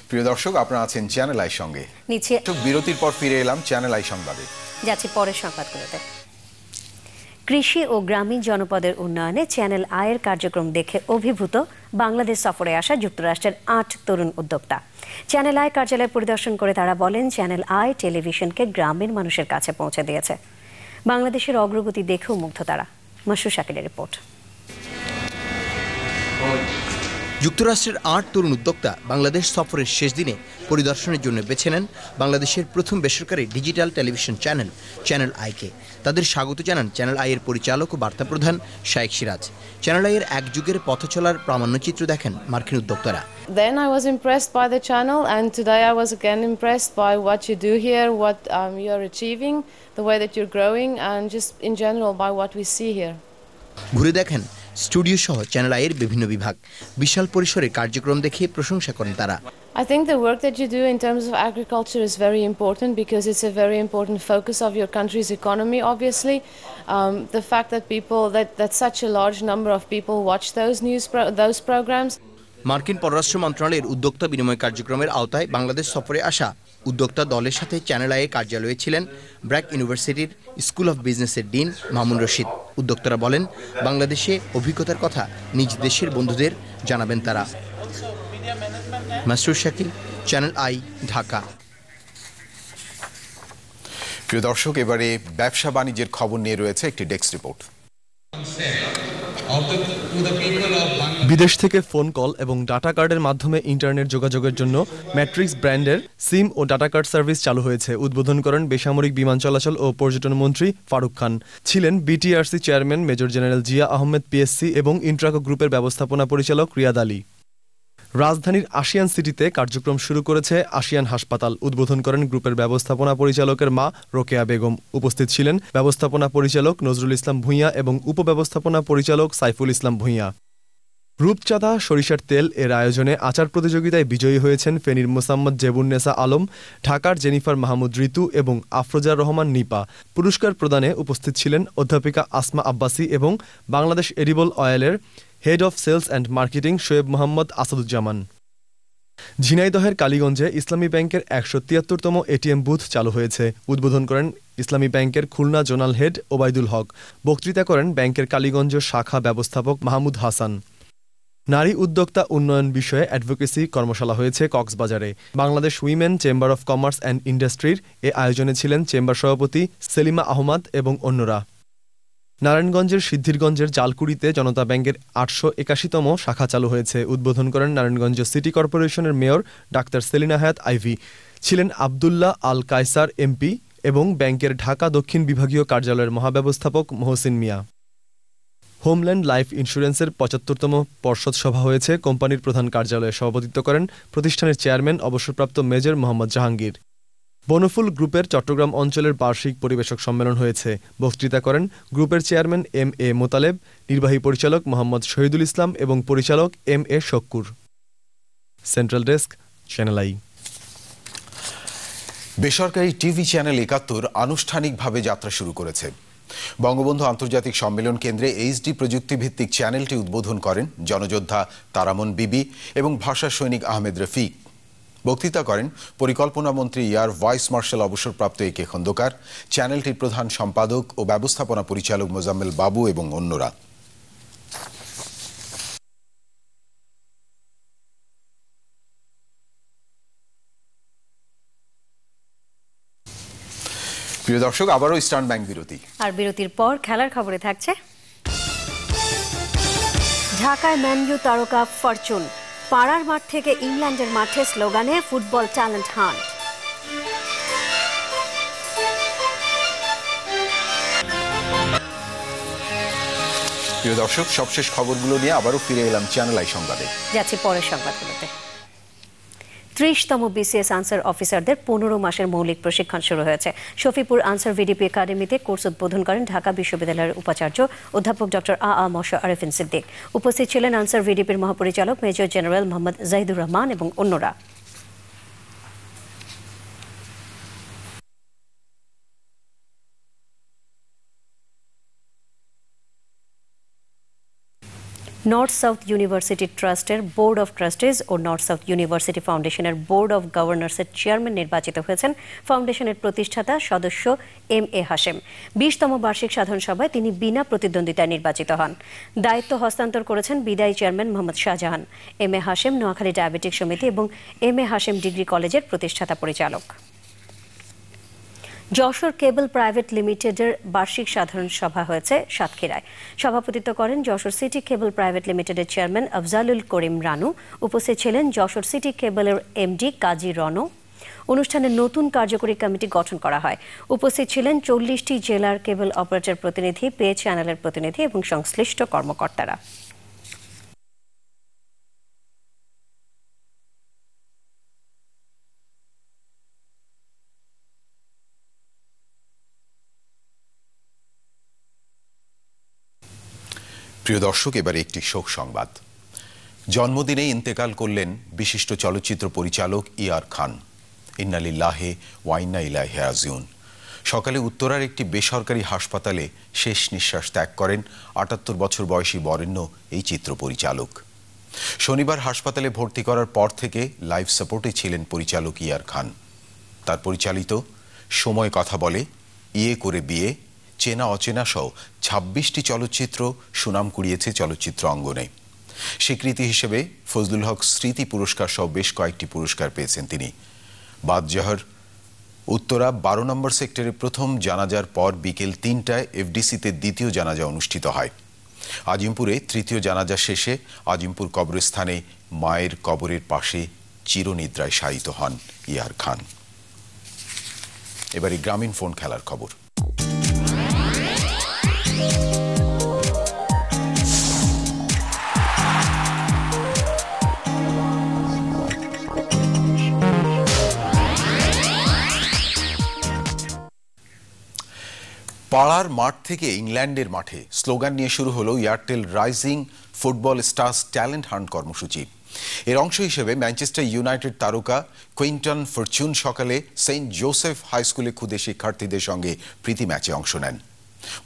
Speaker 2: প্রিয় দর্শক, আপনারা আছেন চ্যানেল আই সঙ্গে।
Speaker 1: নিচে
Speaker 2: বিরতির পর ফিরে এলাম চ্যানেল আই সংবাদে।
Speaker 1: যাচ্ছি পরের সংবাদগুলোতে। কৃষি ও গ্রামীণ জনপদের উন্নয়নে চ্যানেল আয়ের কার্যক্রম দেখে অভিভূত বাংলাদেশ সফরে আসা যুক্তরাষ্ট্রের 8 তরুণ উদ্যোক্তা। চ্যানেল আই কার্যালয় পরিদর্শন করে তারা বলেন, চ্যানেল আই টেলিভিশনকে গ্রামের মানুষের কাছে পৌঁছে দিয়েছে। বাংলাদেশের অগ্রগতি দেখেও মুগ্ধ তারা। মাসুর শাকিলের রিপোর্ট।
Speaker 18: যুক্তরাষ্ট্রের 8 তরুণ উদ্যোক্তা বাংলাদেশ সফরের শেষ দিনে পরিদর্শনের জন্য বেছে নেন বাংলাদেশের প্রথম বেসরকারি ডিজিটাল টেলিভিশন চ্যানেল চ্যানেল আইকে। তাদের স্বাগত জানান চ্যানেল আইয়ের পরিচালক ও বার্তা প্রধান শাইখ সিরাজ। চ্যানেল আইয়ের এক যুগের পথ চলার প্রামাণ্যচিত্র দেখেন মার্কিন উদ্যোক্তারা।
Speaker 3: Then I was impressed by the channel, and today I was again impressed by what you do here, what you're achieving, the way that you're growing, and just in general by what we see here.
Speaker 18: ঘুরে দেখেন studio সহ channel আইয়ের বিভিন্ন বিভাগ। বিশাল পরিসরে কার্যক্রম দেখে প্রশংসা করেন তারা।
Speaker 3: I think the work that you do in terms of agriculture is very important because it's a very important focus of your country's economy, obviously. The fact that that such a large number of people watch those programs.
Speaker 18: মার্কিন পররাষ্ট্র মন্ত্রণালয়ের উদ্যোক্তা বিনিময় কার্যক্রমের আওতায় বাংলাদেশ সফরে আসা উদ্যোক্তা দলের সাথে চ্যানেল আইয়ের কার্যালয়ে ছিলেন ব্র্যাক ইউনিভার্সিটির স্কুল অফ বিজনেসের ডিন মামুন রশিদ। উদ্যোক্তারা বলেন, বাংলাদেশে অভিজ্ঞতার কথা নিজ দেশের বন্ধুদের জানাবেন তারা। Masrur Shakil, channel I, Dhaka.
Speaker 2: প্রিয় দর্শক, এবারে ব্যবসা বাণিজ্যের খবর নিয়ে রয়েছে একটি ডেস্ক রিপোর্ট।
Speaker 16: বিদেশ থেকে ফোন কল এবং ডাটা কার্ডের মাধ্যমে ইন্টারনেট যোগাযোগের জন্য ম্যাট্রিক্স ব্র্যান্ডের সিম ও ডাটা কার্ড সার্ভিস চালু হয়েছে। উদ্বোধন করেন বেসামরিক বিমান চলাচল ও পর্যটন মন্ত্রী ফারুক খান। ছিলেন BTRC chairman major general Zia Ahmed PSC এবং ইন্ট্রাকো গ্রুপের ব্যবস্থাপনা পরিচালক রিয়াদ আলী। রাজধানীর আশিয়ান সিটিতে কার্যক্রম শুরু করেছে আশিয়ান হাসপাতাল। উদ্বোধন করেন গ্রুপের ব্যবস্থাপনা পরিচালকের মা রোকেয়া বেগম। উপস্থিত ছিলেন ব্যবস্থাপনা পরিচালক নজরুল ইসলাম ভূঁইয়া এবং উপব্যবস্থাপনা পরিচালক সাইফুল ইসলাম ভূঁইয়া। রূপচাঁদা সরিষার তেল এর আয়োজনে আচার প্রতিযোগিতায় বিজয়ী হয়েছেন ফেনীর মোসাম্মদ জেবুন্নেসা আলম, ঢাকার জেনিফার মাহমুদ ঋতু এবং আফরোজার রহমান নিপা। পুরস্কার প্রদানে উপস্থিত ছিলেন অধ্যাপিকা আসমা আব্বাসী এবং বাংলাদেশ এডিবল অয়েলের head of sales and marketing Shoaib Mohammad Asaduzzaman. ঝিনাইদহের কালীগঞ্জে ইসলামী ব্যাংকের ১৭৩তম এটিএম বুথ চালু হয়েছে। উদ্বোধন করেন ইসলামী ব্যাংকের খুলনা জোনাল হেড ওবায়দুল হক। বক্তৃতা করেন ব্যাংকের কালীগঞ্জ শাখা ব্যবস্থাপক মাহমুদ হাসান। নারী উদ্যোক্তা উন্নয়ন বিষয়ে অ্যাডভোকেসি কর্মশালা হয়েছে কক্সবাজারে। Bangladesh women chamber of commerce and ইন্ডাস্ট্রির এ আয়োজনে ছিলেন চেম্বার সভাপতি সেলিমা আহমদ এবং অন্যরা। নারায়ণগঞ্জের সিদ্ধিরগঞ্জের জালকুড়িতে জনতা ব্যাংকের ৮৮১তম শাখা চালু হয়েছে। উদ্বোধন করেন নারায়ণগঞ্জ সিটি কর্পোরেশনের মেয়র ডাক্তার সেলিনা হায়াত আইভি। ছিলেন আবদুল্লাহ আল কায়সার এমপি এবং ব্যাংকের ঢাকা দক্ষিণ বিভাগীয় কার্যালয়ের মহাব্যবস্থাপক মহসিন মিয়া। হোমল্যান্ড লাইফ ইন্স্যুরেন্সের ৭৫তম পর্ষদ সভা হয়েছে কোম্পানির প্রধান কার্যালয়ে। সভাপতিত্ব করেন প্রতিষ্ঠানের চেয়ারম্যান অবসরপ্রাপ্ত মেজর মোহাম্মদ জাহাঙ্গীর। বনফুল গ্রুপের চট্টগ্রাম অঞ্চলের বার্ষিক পরিবেশক সম্মেলন হয়েছে। বক্তৃতা করেন গ্রুপের চেয়ারম্যান এম এ মোতালেব, নির্বাহী পরিচালক মোহাম্মদ শহীদুল ইসলাম এবং পরিচালক M A Shakkur. Central desk, channel I.
Speaker 2: বেসরকারি টিভি চ্যানেল ৭১ আনুষ্ঠানিকভাবে যাত্রা শুরু করেছে। বঙ্গবন্ধু আন্তর্জাতিক সম্মেলন কেন্দ্রে এইচডি প্রযুক্তিভিত্তিক চ্যানেলটি উদ্বোধন করেন জনযোদ্ধা তারামন বিবি এবং ভাষা সৈনিক আহমেদ রফিক। বক্তৃতা করেন পরিকল্পনা মন্ত্রী এয়ার ভাইস মার্শাল অবসরপ্রাপ্ত এ কে খন্দকার, চ্যানেলটির প্রধান সম্পাদক ও ব্যবস্থাপনা পরিচালক মোজাম্মেল বাবু এবং অন্যরা। প্রিয় দর্শক, আবারও ইস্টার্ন ব্যাংক বিরতি।
Speaker 1: আর বিরতির পর খেলার খবরে থাকছে ঢাকায় ম্যানইউ তারকা ফরচুন, পাড়ার মাঠ থেকে ইংল্যান্ডের মাঠে স্লোগানে ফুটবল ট্যালেন্ট হান্ট।
Speaker 2: প্রিয় দর্শক, সবশেষ খবরগুলো নিয়ে আবারও ফিরে এলাম চ্যানেল আই সংবাদে।
Speaker 1: যাচ্ছি পরের সংবাদগুলোতে। ৩০তম বিসিএস আনসার অফিসারদের ১৫ মাসের মৌলিক প্রশিক্ষণ শুরু হয়েছে। শফিপুর আনসার ভিডিপি একাডেমিতে কোর্স উদ্বোধন করেন ঢাকা বিশ্ববিদ্যালয়ের উপাচার্য অধ্যাপক ডক্টর আ মশা আরেফিন সিদ্দিক। উপস্থিত ছিলেন আনসার ভিডিপির মহাপরিচালক মেজর জেনারেল মোহাম্মদ জাহিদুর রহমান এবং অন্যরা। নর্থ সাউথ ইউনিভার্সিটি ট্রাস্টের বোর্ড অফ ট্রাস্টিজ ও নর্থ সাউথ ইউনিভার্সিটি ফাউন্ডেশনের বোর্ড অফ গভর্নর্সের চেয়ারম্যান নির্বাচিত হয়েছেন ফাউন্ডেশনের প্রতিষ্ঠাতা সদস্য এম এ হাশেম। ২০তম বার্ষিক সাধারণ সভায় তিনি বিনা প্রতিদ্বন্দ্বিতায় নির্বাচিত হন। দায়িত্ব হস্তান্তর করেছেন বিদায়ী chairman Mohammad Shahjahan. M A Hashem Noakhali diabetic সমিতি এবং এম এ হাশেম ডিগ্রি কলেজের প্রতিষ্ঠাতা পরিচালক। যশোর কেবল প্রাইভেট লিমিটেডের বার্ষিক সাধারণ সভা হয়েছে সাতক্ষীরায়। সভাপতিত্ব করেন যশোর সিটি কেবল প্রাইভেট লিমিটেডের চেয়ারম্যান আফজালুল করিম রানু। উপস্থিত ছিলেন যশোর সিটি কেবলের এমডি কাজী রনো। অনুষ্ঠানে নতুন কার্যকরী কমিটি গঠন করা হয়। উপস্থিত ছিলেন 40টি জেলার কেবল অপারেটর প্রতিনিধি, পে চ্যানেলের প্রতিনিধি এবং সংশ্লিষ্ট কর্মকর্তারা।
Speaker 2: প্রিয় দর্শক, এবারে একটি শোক সংবাদ। জন্মদিনে ইন্তেকাল করলেন বিশিষ্ট চলচ্চিত্র পরিচালক ইয়ার খান। ইন্না লিল্লাহি ওয়া ইন্না ইলাইহি রাজিউন। সকালে উত্তরার একটি বেসরকারি হাসপাতালে শেষ নিঃশ্বাস ত্যাগ করেন 78 বছর বয়সী বরেণ্য এই চিত্র পরিচালক। শনিবার হাসপাতালে ভর্তি করার পর থেকে লাইফ সাপোর্টে ছিলেন পরিচালক ইয়ার খান। তার পরিচালিত সময় কথা বলে, ইয়ে করে বিয়ে, চেনা অচেনা সহ 26টি চলচ্চিত্র সুনাম কুড়িয়েছে চলচ্চিত্র অঙ্গনে। স্বীকৃতি হিসেবে ফজলুল হক স্মৃতি পুরস্কার সহ বেশ কয়েকটি পুরস্কার পেয়েছেন তিনি। বাদজহর উত্তরা 12 নম্বর সেক্টরে প্রথম জানাজার পর বিকেল 3টায় এফডিসিতে দ্বিতীয় জানাজা অনুষ্ঠিত হয়। আজিমপুরে তৃতীয় জানাজা শেষে আজিমপুর কবরস্থানে মায়ের কবরের পাশে চিরনিদ্রায় শায়িত হন ইয়ার খান। এবারে গ্রামীণ ফোন খেলার খবর। পাড়ার মাঠ থেকে ইংল্যান্ডের মাঠে স্লোগান নিয়ে শুরু হলো Airtel rising football stars talent hunt কর্মসূচি। এর অংশ হিসেবে ম্যানচেস্টার ইউনাইটেড তারকা কুইন্টন ফরচুন সকালে সেন্ট জোসেফ হাই স্কুলে খুদে শিক্ষার্থীদের সঙ্গে প্রীতি ম্যাচে অংশ নেন।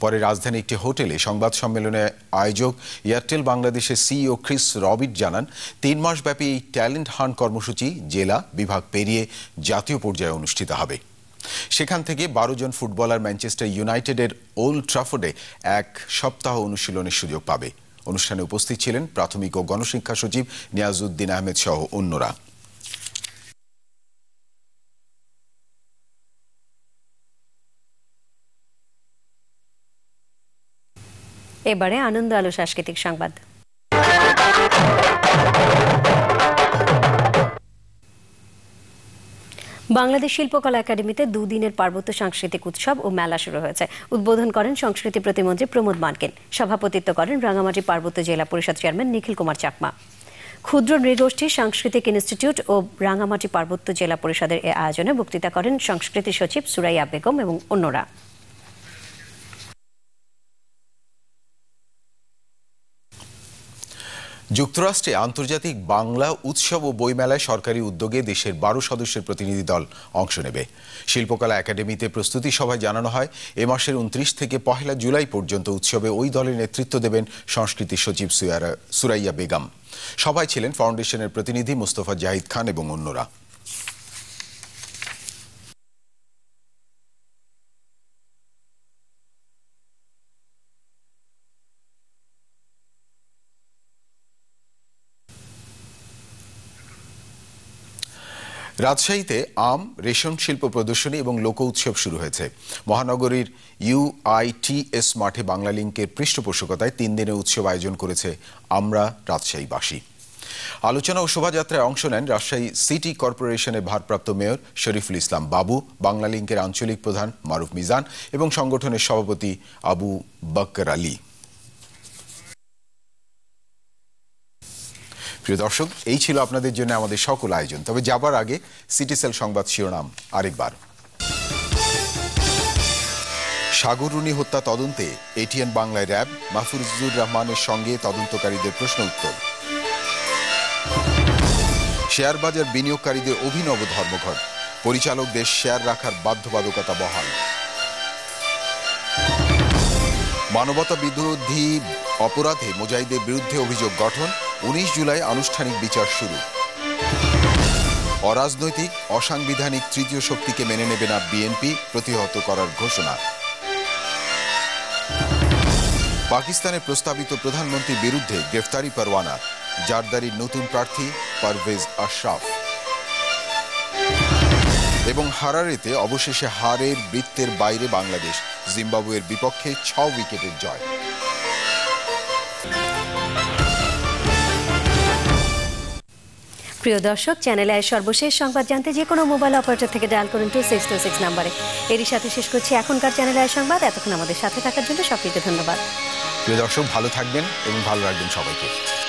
Speaker 2: পরে রাজধানী একটি হোটেলে সংবাদ সম্মেলনে আয়োজক এয়ারটেল বাংলাদেশের সিইও ক্রিস রবিট জানান, 3 মাস ব্যাপী এই ট্যালেন্ট হান্ট কর্মসূচি জেলা বিভাগ পেরিয়ে জাতীয় পর্যায়ে অনুষ্ঠিত হবে। সেখান থেকে 12 জন ফুটবলার ম্যানচেস্টার ইউনাইটেডের ওল্ড ট্রাফোর্ডে 1 সপ্তাহ অনুশীলনের সুযোগ পাবে। অনুষ্ঠানে উপস্থিত ছিলেন প্রাথমিক ও গণশিক্ষা সচিব নিয়াজউদ্দিন আহমেদ সহ অন্যরা।
Speaker 1: এবারে আনন্দ আলো সাংস্কৃতিক সংবাদ। বাংলাদেশ শিল্পকলা একাডেমিতে 2 দিনের পার্বত্য সাংস্কৃতিক উৎসব ও মেলা শুরু হয়েছে। উদ্বোধন করেন সংস্কৃতি প্রতিমন্ত্রী প্রমোদ মানকেন। সভাপতিত্ব করেন রাঙামাটি পার্বত্য জেলা পরিষদ চেয়ারম্যান নিখিল কুমার চাকমা। ক্ষুদ্র নৃগোষ্ঠী সাংস্কৃতিক ইনস্টিটিউট ও রাঙামাটি পার্বত্য জেলা পরিষদের এ আয়োজনে বক্তৃতা করেন সংস্কৃতি সচিব সুরাইয়া বেগম এবং অন্যরা।
Speaker 2: যুক্তরাষ্ট্রে আন্তর্জাতিক বাংলা উৎসব ও বইমেলায় সরকারি উদ্যোগে দেশের 12 সদস্যের প্রতিনিধি দল অংশ নেবে। শিল্পকলা একাডেমিতে প্রস্তুতি সভায় জানানো হয়, এ মাসের 29 থেকে 1 জুলাই পর্যন্ত উৎসবে ওই দলের নেতৃত্ব দেবেন সংস্কৃতি সচিব সুরাইয়া বেগম। সভায় ছিলেন ফাউন্ডেশনের প্রতিনিধি মোস্তফা জাহিদ খান এবং অন্যরা। রাজশাহীতে আম, রেশম শিল্প প্রদর্শনী এবং লোক উৎসব শুরু হয়েছে। মহানগরীর UITS মাঠে বাংলালিংকের পৃষ্ঠপোষকতায় 3 দিনের উৎসব আয়োজন করেছে আমরা রাজশাহীবাসী। আলোচনা ও শোভাযাত্রায় অংশ নেন রাজশাহী সিটি কর্পোরেশনের ভারপ্রাপ্ত মেয়র শরীফুল ইসলাম বাবু, বাংলালিংকের আঞ্চলিক প্রধান মারুফ মিজান এবং সংগঠনের সভাপতি আবু বকর আলী। প্রিয় দর্শক, এই ছিল আপনাদের জন্য আমাদের সকল আয়োজন। তবে যাবার আগে সিটিসেল সংবাদ শিরোনাম আরেকবার। সাগররুনি হত্যা তদন্তে এটিএন বাংলায় র্যাব, মাহফুজুর রহমানের সঙ্গে তদন্তকারীদের প্রশ্ন উত্তর। শেয়ার বাজার বিনিয়োগকারীদের অভিনব ধর্মঘট, পরিচালকদের শেয়ার রাখার বাধ্যবাধকতা বহাল। মানবতা বিরোধী অপরাধে মুজাহিদের বিরুদ্ধে অভিযোগ গঠন, 19 জুলাই আনুষ্ঠানিক বিচার শুরু। অরাজনৈতিক অসাংবিধানিক তৃতীয় শক্তিকে মেনে নেবে না বিএনপি, প্রতিহত করার ঘোষণা। পাকিস্তানের প্রস্তাবিত প্রধানমন্ত্রীর বিরুদ্ধে গ্রেফতারি পরোয়ানা, জারদারির নতুন প্রার্থী পারভেজ আশরাফ। এবং হারারেতে অবশেষে হারের বৃত্তের বাইরে বাংলাদেশ, জিম্বাবুয়ের বিপক্ষে 6 উইকেটের জয়।
Speaker 1: প্রিয় দর্শক, চ্যানেলে সর্বশেষ সংবাদ জানতে যে কোনো মোবাইল অপারেটর থেকে ডায়াল করুন 2626 নম্বরে। এরই সাথে শেষ করছি এখনকার চ্যানেলে সংবাদ। এতক্ষণ আমাদের সাথে থাকার জন্য সবাইকে ধন্যবাদ।
Speaker 2: প্রিয় দর্শক, ভালো থাকবেন এবং ভালো রাখবেন সবাইকে।